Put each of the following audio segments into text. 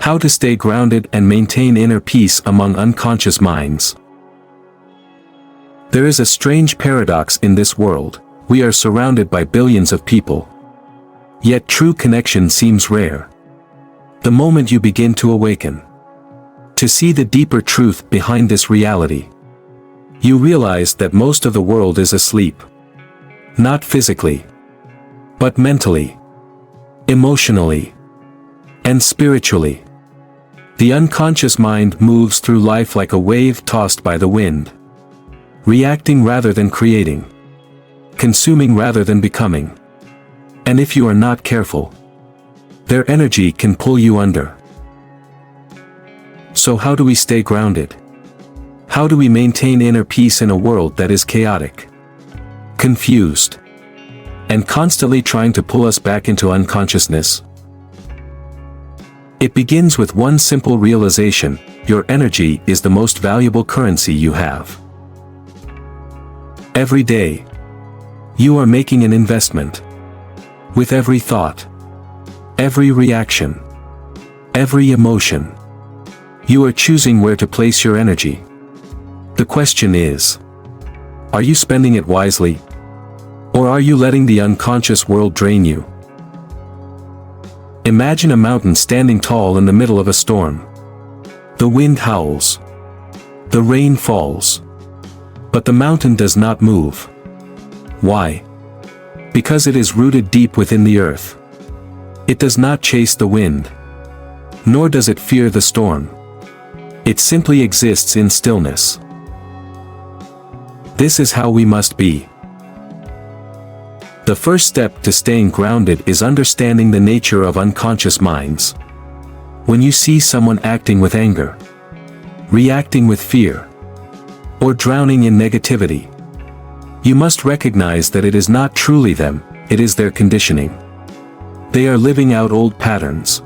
How to stay grounded and maintain inner peace among unconscious minds. There is a strange paradox in this world. We are surrounded by billions of people. Yet true connection seems rare. The moment you begin to awaken, to see the deeper truth behind this reality, you realize that most of the world is asleep. Not physically, but mentally, emotionally, and spiritually. The unconscious mind moves through life like a wave tossed by the wind, reacting rather than creating, consuming rather than becoming. And if you are not careful, their energy can pull you under. So how do we stay grounded? How do we maintain inner peace in a world that is chaotic, confused, and constantly trying to pull us back into unconsciousness? It begins with one simple realization: your energy is the most valuable currency you have. Every day, you are making an investment. With every thought, every reaction, every emotion, you are choosing where to place your energy. The question is, are you spending it wisely? Or are you letting the unconscious world drain you? Imagine a mountain standing tall in the middle of a storm. The wind howls. The rain falls. But the mountain does not move. Why? Because it is rooted deep within the earth. It does not chase the wind. Nor does it fear the storm. It simply exists in stillness. This is how we must be. The first step to staying grounded is understanding the nature of unconscious minds. When you see someone acting with anger, reacting with fear, or drowning in negativity, you must recognize that it is not truly them, it is their conditioning. They are living out old patterns,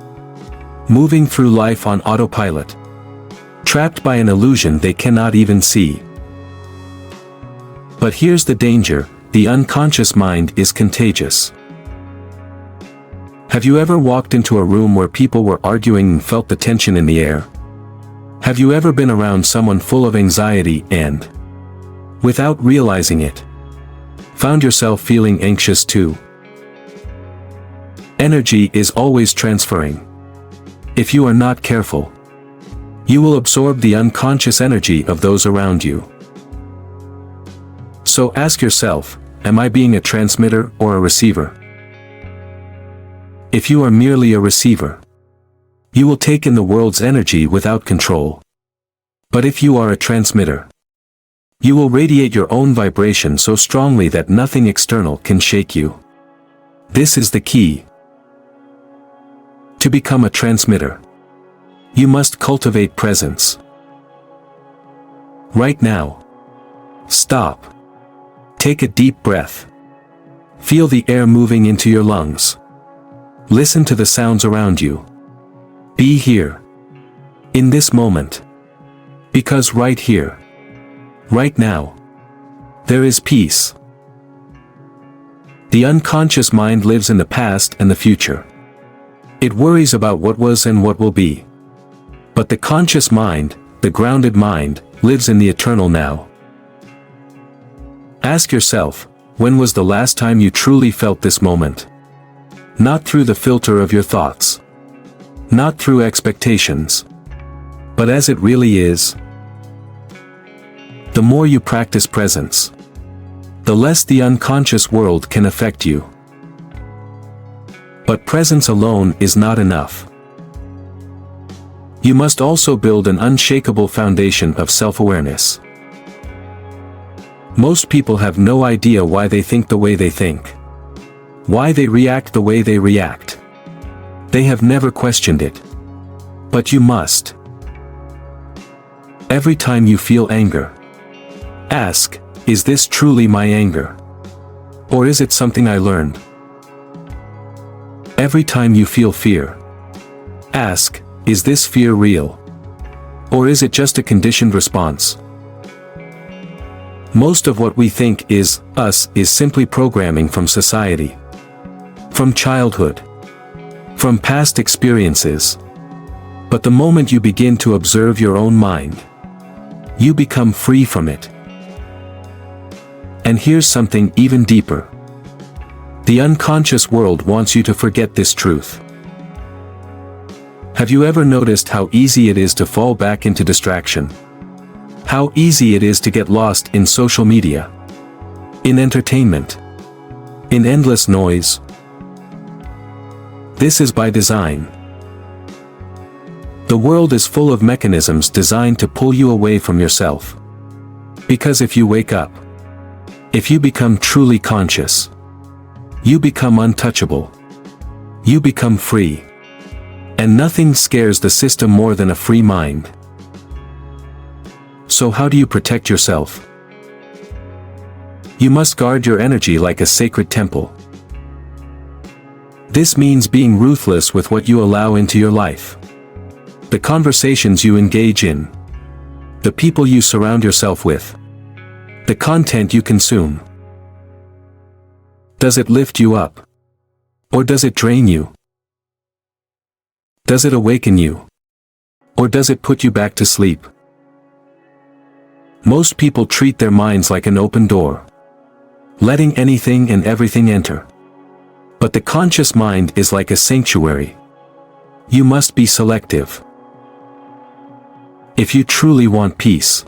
moving through life on autopilot, trapped by an illusion they cannot even see. But here's the danger: the unconscious mind is contagious. Have you ever walked into a room where people were arguing and felt the tension in the air? Have you ever been around someone full of anxiety and, without realizing it, found yourself feeling anxious too? Energy is always transferring. If you are not careful, you will absorb the unconscious energy of those around you. So ask yourself, am I being a transmitter or a receiver? If you are merely a receiver, you will take in the world's energy without control. But if you are a transmitter, you will radiate your own vibration so strongly that nothing external can shake you. This is the key. To become a transmitter, you must cultivate presence. Right now, stop. Take a deep breath. Feel the air moving into your lungs. Listen to the sounds around you. Be here, in this moment. Because right here, right now, there is peace. The unconscious mind lives in the past and the future. It worries about what was and what will be. But the conscious mind, the grounded mind, lives in the eternal now. Ask yourself, when was the last time you truly felt this moment? Not through the filter of your thoughts. Not through expectations. But as it really is. The more you practice presence, the less the unconscious world can affect you. But presence alone is not enough. You must also build an unshakable foundation of self-awareness. Most people have no idea why they think the way they think. Why they react the way they react. They have never questioned it. But you must. Every time you feel anger, ask, is this truly my anger? Or is it something I learned? Every time you feel fear, ask, is this fear real? Or is it just a conditioned response? Most of what we think is us is simply programming from society, from childhood, from past experiences, But the moment you begin to observe your own mind, you become free from it. And here's something even deeper. The unconscious world wants you to forget this truth. Have you ever noticed how easy it is to fall back into distraction? How easy it is to get lost in social media, in entertainment, in endless noise? This is by design. The world is full of mechanisms designed to pull you away from yourself. Because if you wake up, if you become truly conscious, you become untouchable. You become free. And nothing scares the system more than a free mind. So how do you protect yourself? You must guard your energy like a sacred temple. This means being ruthless with what you allow into your life. The conversations you engage in, the people you surround yourself with, the content you consume. Does it lift you up? Or does it drain you? Does it awaken you? Or does it put you back to sleep? Most people treat their minds like an open door, letting anything and everything enter. But the conscious mind is like a sanctuary. You must be selective. If you truly want peace,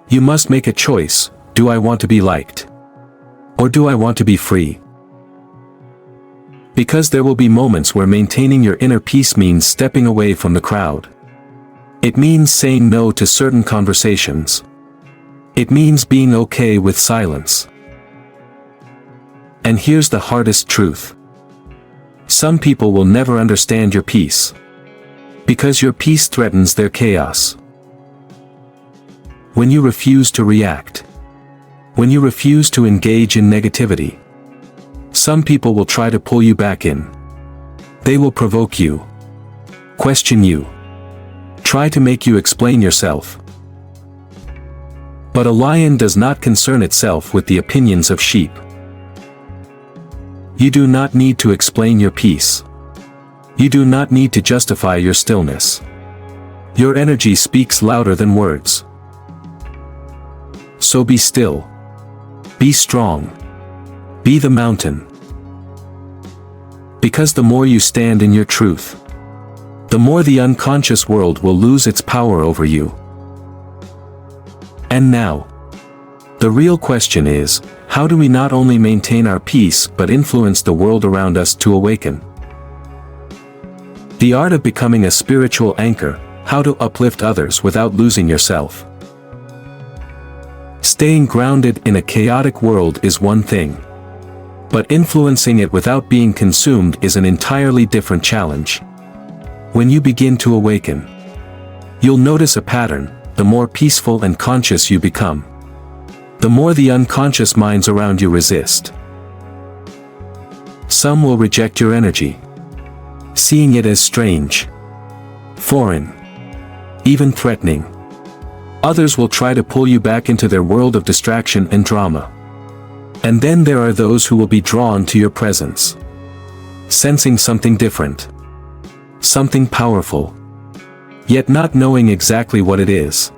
you must make a choice. Do I want to be liked? Or do I want to be free? Because there will be moments where maintaining your inner peace means stepping away from the crowd. It means saying no to certain conversations. It means being okay with silence. And here's the hardest truth. Some people will never understand your peace. Because your peace threatens their chaos. When you refuse to react, when you refuse to engage in negativity, some people will try to pull you back in. They will provoke you, question you, try to make you explain yourself. But a lion does not concern itself with the opinions of sheep. You do not need to explain your peace. You do not need to justify your stillness. Your energy speaks louder than words. So be still. Be strong. Be the mountain. Because the more you stand in your truth, the more the unconscious world will lose its power over you. And now, the real question is, how do we not only maintain our peace but influence the world around us to awaken? The art of becoming a spiritual anchor, how to uplift others without losing yourself. Staying grounded in a chaotic world is one thing. But influencing it without being consumed is an entirely different challenge. When you begin to awaken, you'll notice a pattern. The more peaceful and conscious you become, the more the unconscious minds around you resist. Some will reject your energy, seeing it as strange, foreign, even threatening. Others will try to pull you back into their world of distraction and drama. And then there are those who will be drawn to your presence, sensing something different, something powerful, yet not knowing exactly what it is.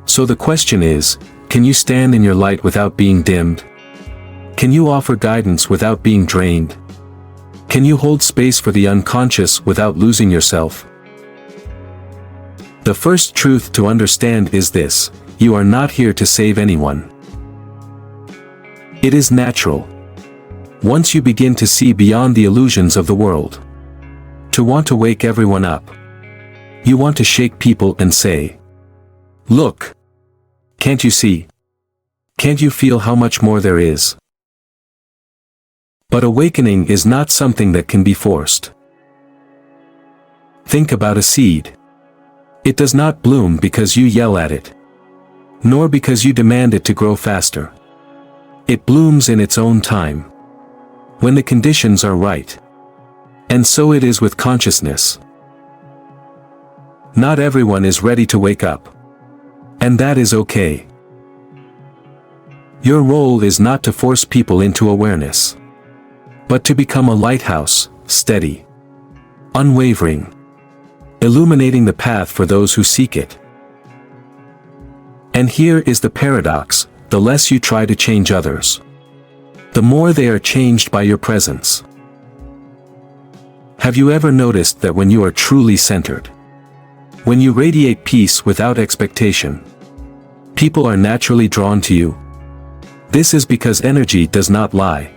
So the question is, can you stand in your light without being dimmed? Can you offer guidance without being drained? Can you hold space for the unconscious without losing yourself? The first truth to understand is this: you are not here to save anyone. It is natural, once you begin to see beyond the illusions of the world, to want to wake everyone up. You want to shake people and say, "Look! Can't you see? Can't you feel how much more there is?" But awakening is not something that can be forced. Think about a seed. It does not bloom because you yell at it, nor because you demand it to grow faster. It blooms in its own time, when the conditions are right. And so it is with consciousness. Not everyone is ready to wake up. And that is okay. Your role is not to force people into awareness, but to become a lighthouse, steady, unwavering, illuminating the path for those who seek it. And here is the paradox: the less you try to change others, the more they are changed by your presence. Have you ever noticed that when you are truly centered, when you radiate peace without expectation, people are naturally drawn to you? This is because energy does not lie.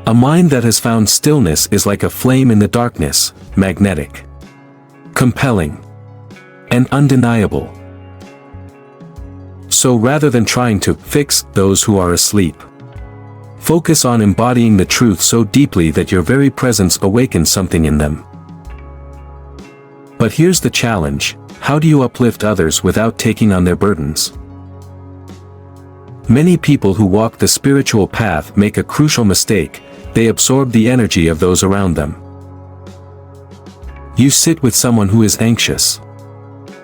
A mind that has found stillness is like a flame in the darkness, magnetic, compelling, and undeniable. So rather than trying to fix those who are asleep, focus on embodying the truth so deeply that your very presence awakens something in them. But here's the challenge: how do you uplift others without taking on their burdens? Many people who walk the spiritual path make a crucial mistake: they absorb the energy of those around them. You sit with someone who is anxious,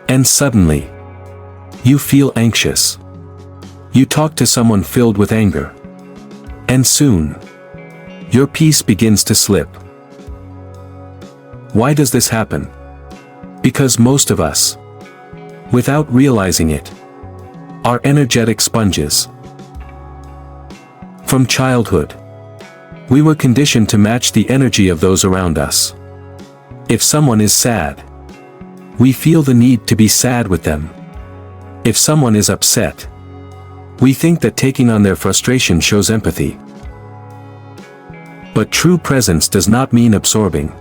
and suddenly, you feel anxious. You talk to someone filled with anger, and soon, your peace begins to slip. Why does this happen? Because most of us, without realizing it, are energetic sponges. From childhood, we were conditioned to match the energy of those around us. If someone is sad, we feel the need to be sad with them. If someone is upset, we think that taking on their frustration shows empathy. But true presence does not mean absorbing.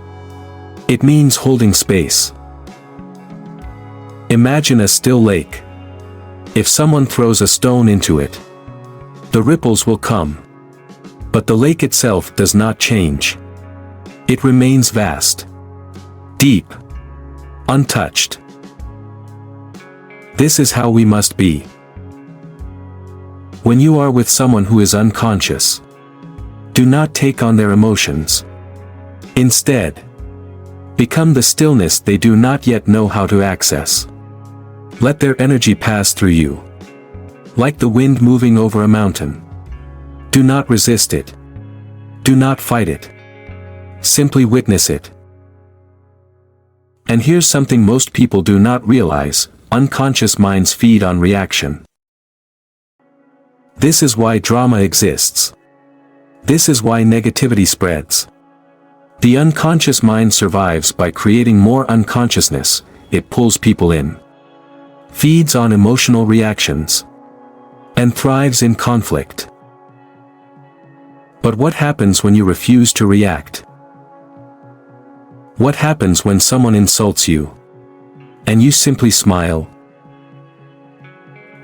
It means holding space. Imagine a still lake. If someone throws a stone into it, the ripples will come. But the lake itself does not change. It remains vast, deep, untouched. This is how we must be. When you are with someone who is unconscious, do not take on their emotions. Instead, become the stillness they do not yet know how to access. Let their energy pass through you, like the wind moving over a mountain. Do not resist it. Do not fight it. Simply witness it. And here's something most people do not realize: unconscious minds feed on reaction. This is why drama exists. This is why negativity spreads. The unconscious mind survives by creating more unconsciousness. It pulls people in, feeds on emotional reactions, and thrives in conflict. But what happens when you refuse to react? What happens when someone insults you, and you simply smile?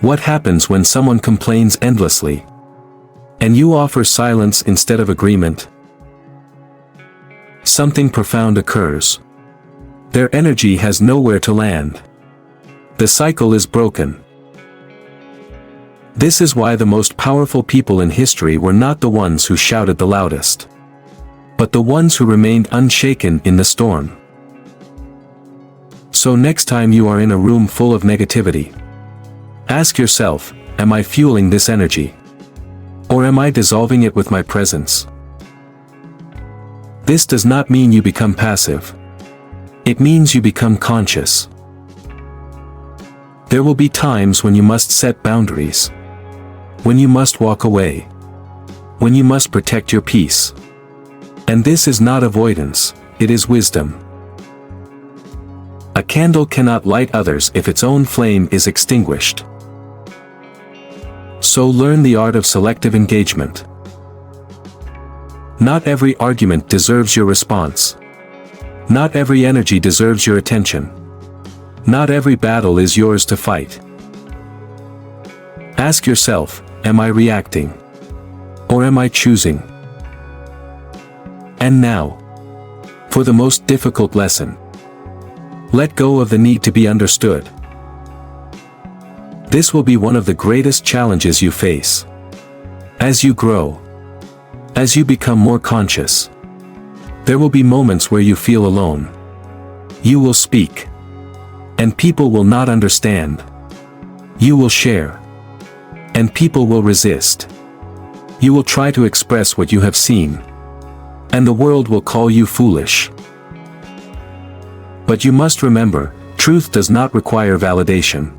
What happens when someone complains endlessly, and you offer silence instead of agreement? Something profound occurs. Their energy has nowhere to land. The cycle is broken. This is why the most powerful people in history were not the ones who shouted the loudest, but the ones who remained unshaken in the storm. So next time you are in a room full of negativity, ask yourself, am I fueling this energy? Or am I dissolving it with my presence? This does not mean you become passive. It means you become conscious. There will be times when you must set boundaries, when you must walk away, when you must protect your peace. And this is not avoidance, it is wisdom. A candle cannot light others if its own flame is extinguished. So learn the art of selective engagement. Not every argument deserves your response. Not every energy deserves your attention. Not every battle is yours to fight. Ask yourself, am I reacting? Or am I choosing? And now, for the most difficult lesson. Let go of the need to be understood. This will be one of the greatest challenges you face. As you grow, as you become more conscious, there will be moments where you feel alone. You will speak, and people will not understand. You will share, and people will resist. You will try to express what you have seen, and the world will call you foolish. But you must remember, truth does not require validation.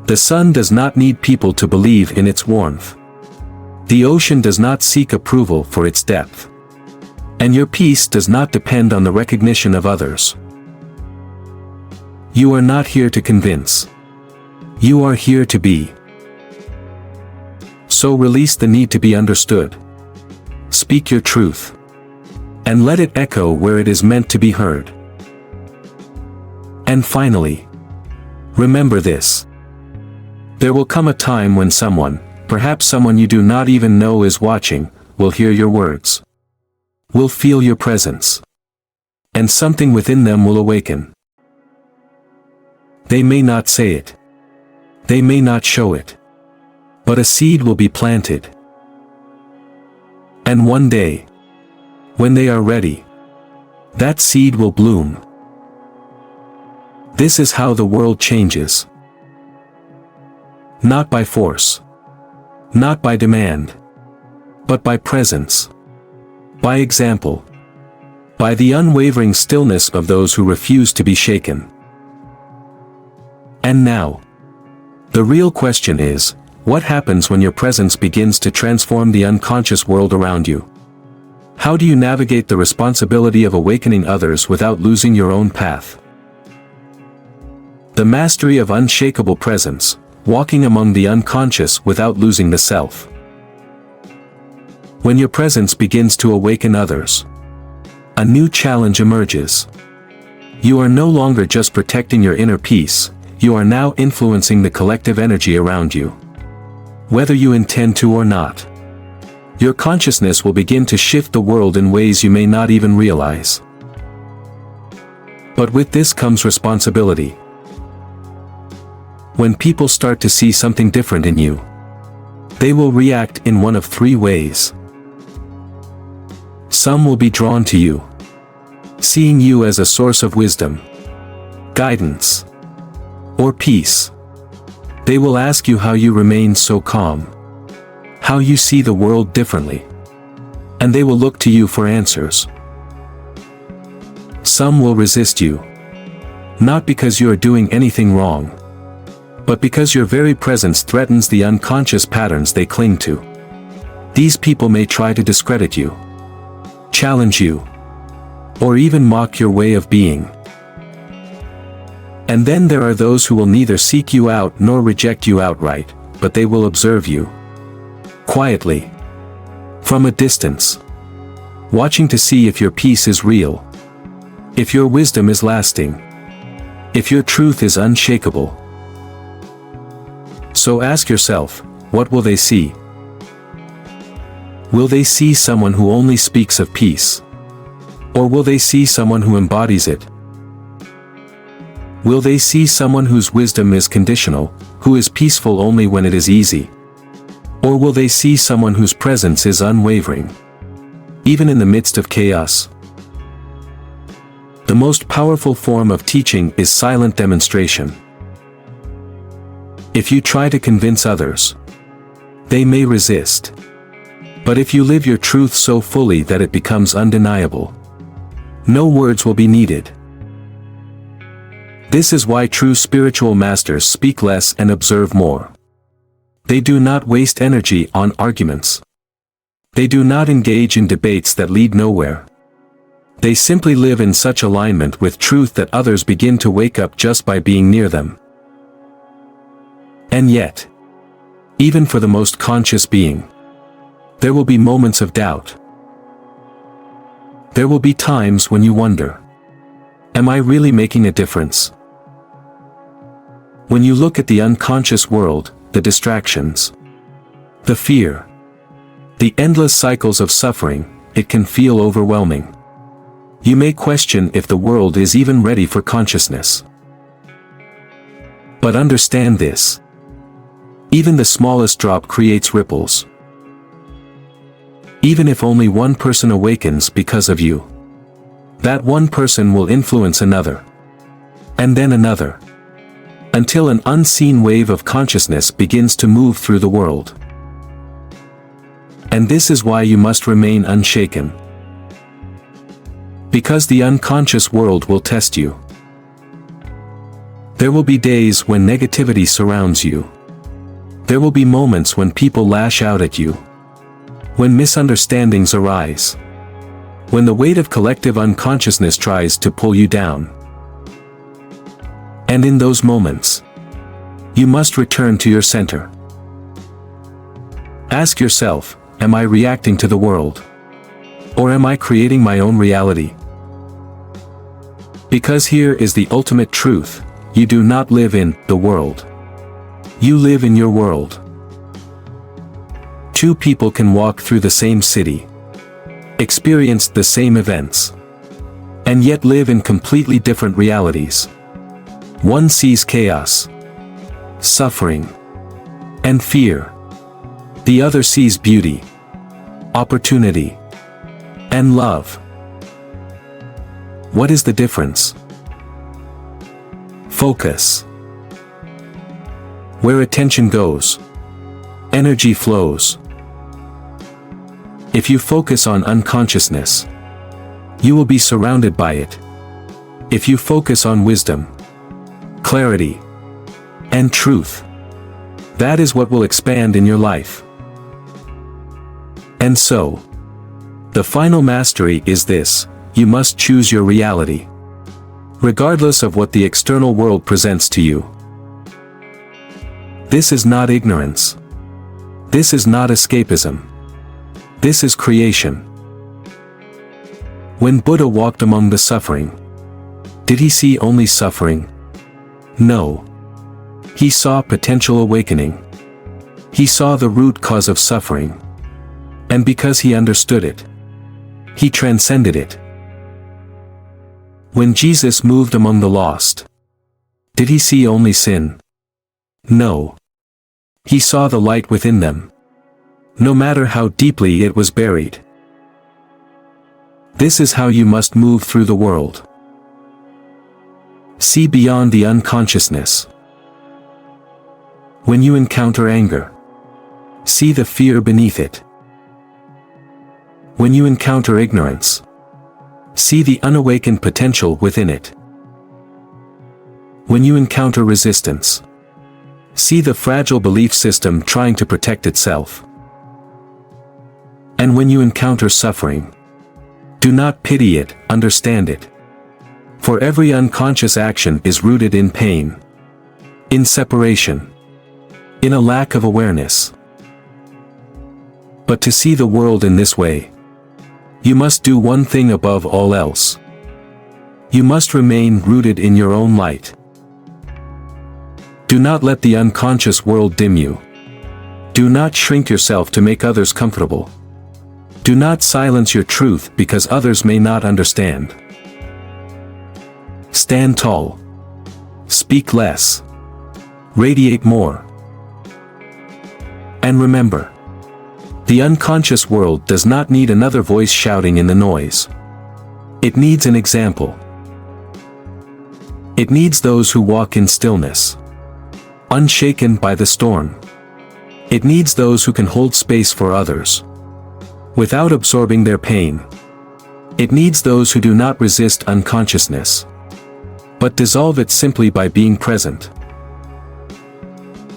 The sun does not need people to believe in its warmth. The ocean does not seek approval for its depth. And your peace does not depend on the recognition of others. You are not here to convince. You are here to be. So release the need to be understood. Speak your truth. And let it echo where it is meant to be heard. And finally, remember this. There will come a time when someone, perhaps someone you do not even know is watching, will hear your words. Will feel your presence. And something within them will awaken. They may not say it. They may not show it. But a seed will be planted. And one day, when they are ready, that seed will bloom. This is how the world changes. Not by force. Not by demand. But by presence. By example. By the unwavering stillness of those who refuse to be shaken. And now, the real question is, what happens when your presence begins to transform the unconscious world around you? How do you navigate the responsibility of awakening others without losing your own path? The mastery of unshakable presence, walking among the unconscious without losing the self. When your presence begins to awaken others, a new challenge emerges. You are no longer just protecting your inner peace, you are now influencing the collective energy around you. Whether you intend to or not, your consciousness will begin to shift the world in ways you may not even realize. But with this comes responsibility. When people start to see something different in you, they will react in one of three ways. Some will be drawn to you, seeing you as a source of wisdom, guidance, or peace. They will ask you how you remain so calm, how you see the world differently, and they will look to you for answers. Some will resist you, not because you are doing anything wrong, but because your very presence threatens the unconscious patterns they cling to. These people may try to discredit you, challenge you, or even mock your way of being. And then there are those who will neither seek you out nor reject you outright, but they will observe you. Quietly. From a distance. Watching to see if your peace is real. If your wisdom is lasting. If your truth is unshakable. So ask yourself, what will they see? Will they see someone who only speaks of peace? Or will they see someone who embodies it? Will they see someone whose wisdom is conditional, who is peaceful only when it is easy? Or will they see someone whose presence is unwavering, even in the midst of chaos? The most powerful form of teaching is silent demonstration. If you try to convince others, they may resist. But if you live your truth so fully that it becomes undeniable, no words will be needed. This is why true spiritual masters speak less and observe more. They do not waste energy on arguments. They do not engage in debates that lead nowhere. They simply live in such alignment with truth that others begin to wake up just by being near them. And yet, even for the most conscious being, there will be moments of doubt. There will be times when you wonder, am I really making a difference? When you look at the unconscious world, the distractions, the fear, the endless cycles of suffering, it can feel overwhelming. You may question if the world is even ready for consciousness. But understand this. Even the smallest drop creates ripples. Even if only one person awakens because of you, that one person will influence another, and then another, until an unseen wave of consciousness begins to move through the world. And this is why you must remain unshaken. Because the unconscious world will test you. There will be days when negativity surrounds you. There will be moments when people lash out at you. When misunderstandings arise. When the weight of collective unconsciousness tries to pull you down. And in those moments, you must return to your center. Ask yourself, am I reacting to the world? Or am I creating my own reality? Because here is the ultimate truth, you do not live in the world. You live in your world. Two people can walk through the same city, experience the same events, and yet live in completely different realities. One sees chaos, suffering, and fear. The other sees beauty, opportunity, and love. What is the difference? Focus. Where attention goes, energy flows. If you focus on unconsciousness, you will be surrounded by it. If you focus on wisdom, clarity, and truth, that is what will expand in your life. And so, the final mastery is this: you must choose your reality, regardless of what the external world presents to you. This is not ignorance. This is not escapism. This is creation. When Buddha walked among the suffering, did he see only suffering? No. He saw potential awakening. He saw the root cause of suffering. And because he understood it, he transcended it. When Jesus moved among the lost, did he see only sin? No. He saw the light within them, no matter how deeply it was buried. This is how you must move through the world. See beyond the unconsciousness. When you encounter anger, see the fear beneath it. When you encounter ignorance, see the unawakened potential within it. When you encounter resistance, see the fragile belief system trying to protect itself. And when you encounter suffering, do not pity it, understand it. For every unconscious action is rooted in pain, in separation, in a lack of awareness. But to see the world in this way, you must do one thing above all else. You must remain rooted in your own light. Do not let the unconscious world dim you. Do not shrink yourself to make others comfortable. Do not silence your truth because others may not understand. Stand tall. Speak less. Radiate more. And remember, the unconscious world does not need another voice shouting in the noise. It needs an example. It needs those who walk in stillness, unshaken by the storm. It needs those who can hold space for others, without absorbing their pain. It needs those who do not resist unconsciousness, but dissolve it simply by being present.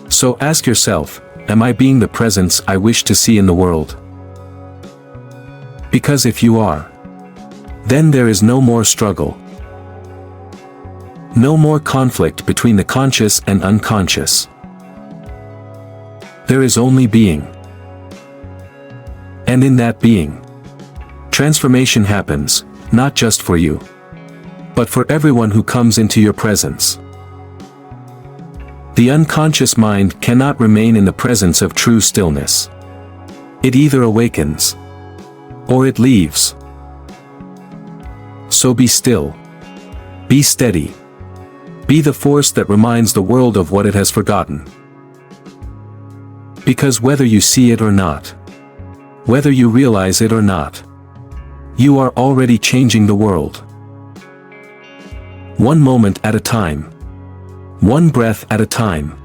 So ask yourself, am I being the presence I wish to see in the world? Because if you are, then there is no more struggle. No more conflict between the conscious and unconscious. There is only being. And in that being, transformation happens, not just for you, but for everyone who comes into your presence. The unconscious mind cannot remain in the presence of true stillness. It either awakens, or it leaves. So be still. Be steady. Be the force that reminds the world of what it has forgotten. Because whether you see it or not, whether you realize it or not, you are already changing the world. One moment at a time. One breath at a time.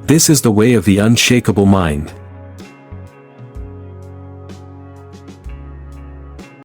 This is the way of the unshakable mind.